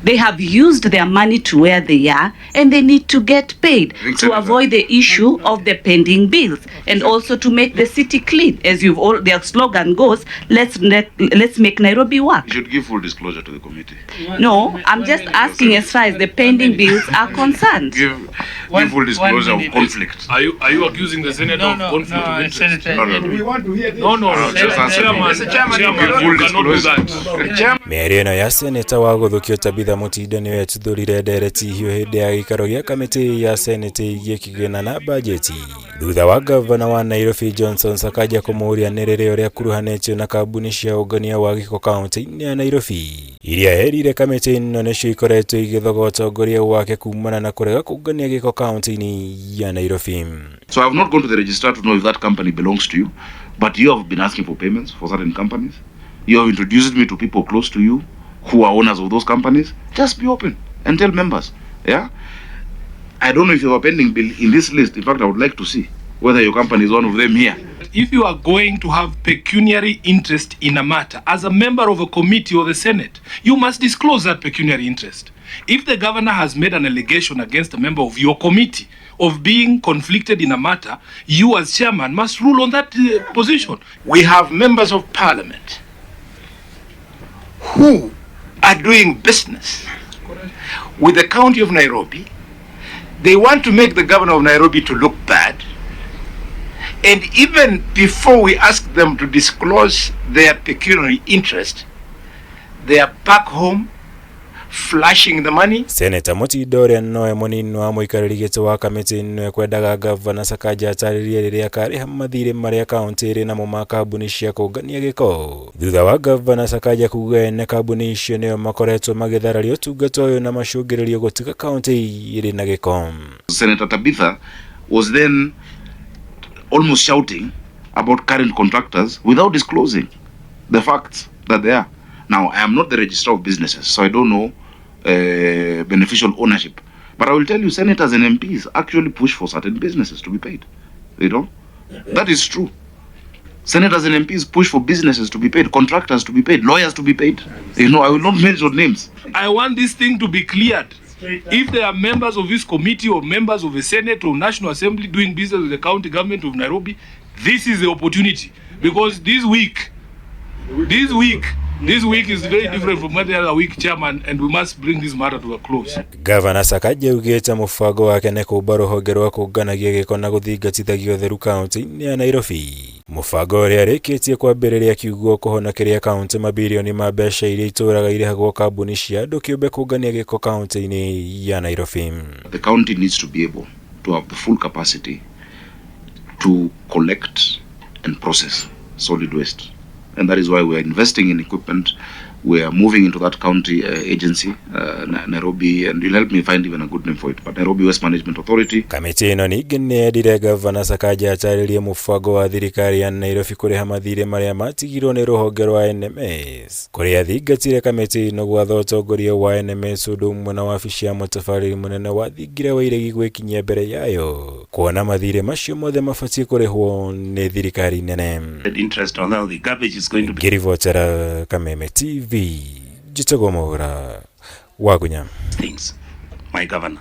They have used their money to where they are, and they need to get paid to avoid the issue of the pending bills, and also to make the city clean. As their slogan goes, let's make Nairobi work. You should give full disclosure to the committee. No, I'm just asking as far as the pending bills are concerned. Give full disclosure of conflict. Are you accusing the senator of conflict of interest? We want to hear this. No. Chairman, cannot do that. Mĩario ĩno ya seneta wa gũthũkio Tabitha Mutinda nĩwe yatuthũrire ndereti hiũ hĩndĩ ya gĩikaro gĩa kamĩtĩ ya seneti gĩkĩgĩna na bajeti thutha wa gavana wa Nairobi Johnson Sakaja kũmũũria nĩ rĩrĩ ũrĩa akuruhanĩtio na kambuni cia ũngania wa GIKO kaunti-inĩ ya Nairobi iria herire kamĩtĩ ĩno nĩcio ikoretwo igĩthogota ũtongoria wake kumana na kũrega kũngania GIKO kaunti-inĩ ya Nairobi. So I have not gone to the registrar to know if that company belongs to you, but you have been asking for payments for certain companies. You have introduced me to people close to you who are owners of those companies. Just be open and tell members. Yeah? I don't know if you have a pending bill in this list. In fact, I would like to see whether your company is one of them here. If you are going to have pecuniary interest in a matter, as a member of a committee or the Senate, you must disclose that pecuniary interest. If the governor has made an allegation against a member of your committee of being conflicted in a matter, you as chairman must rule on that position. We have members of parliament who are doing business with the county of Nairobi. They want to make the governor of Nairobi to look bad. And even before we ask them to disclose their pecuniary interest, they are back home flashing the money. Senator Mutinda ũrĩa nowe mũnini wa mũikarĩri gĩtĩ wa kamĩtĩ ĩno ekwendaga gavana Sakaja atarĩrie rĩrĩa akarĩha mathirĩ marĩa kaunti ĩrĩ namo ma kambuni cia kũngania gĩko. Thutha wa gavana Sakaja kuuga ene kambuni icio nĩo makoretwo magĩthararia ũtungata ũyũ na macũngĩrĩrio gũtiga kaunti ĩrĩ na gĩko. Senator Tabitha was then almost shouting about current contractors without disclosing the facts that they are. Now, I am not the registrar of businesses, so I don't know beneficial ownership. But I will tell you, senators and MPs actually push for certain businesses to be paid. You know? That is true. Senators and MPs push for businesses to be paid, contractors to be paid, lawyers to be paid. You know, I will not mention names. I want this thing to be cleared. If there are members of this committee or members of the Senate or National Assembly doing business with the county government of Nairobi, this is the opportunity. Because this week is very different from any other week, Chairman, and we must bring this matter to a close. Governor Sakaja ugĩte mũbango wake nĩ kũmba rũhonge rwa kũnganagia gĩko na gũthingatithagio ũtheru kaunti-inĩ ya Nairobi. Mũbango ũrĩa arĩkĩtie kwambĩrĩria kiugo kũhonokeria kaunti mabilioni ma mbeca iria itũraga irĩhagwo kambuni cia andũ kĩũmbe kũngania gĩko kaunti-inĩ ya Nairobi. The county needs to be able to have the full capacity to collect and process solid waste. And that is why we are investing in equipment. We are moving into that county agency, Nairobi, and you'll help me find even a good name for it, but Nairobi Waste Management Authority. Kamĩtĩ ĩno ningĩ nĩyendire gavana Sakaja atarĩrie mũbango wa thirikari ya Nairobi kũrĩha mathirĩ marĩa matigirwo nĩ rũhonge rwa NMS. Kũrĩa athingatire kamĩtĩ ĩno gwatha ũtongoria wa NMS ũndũ ũmwe na wabici ya mũtabarĩri mũnene wathingire wa iregi gwĩkinyia mbere yayo. Kuona mathirĩ macio mothe mabatiĩ kũrĩhwo nĩ thirikari nene. Interest on all the garbage is going to be. Ngĩribotera Kameme TV. Jitagomora Wagunya. Things, my governor.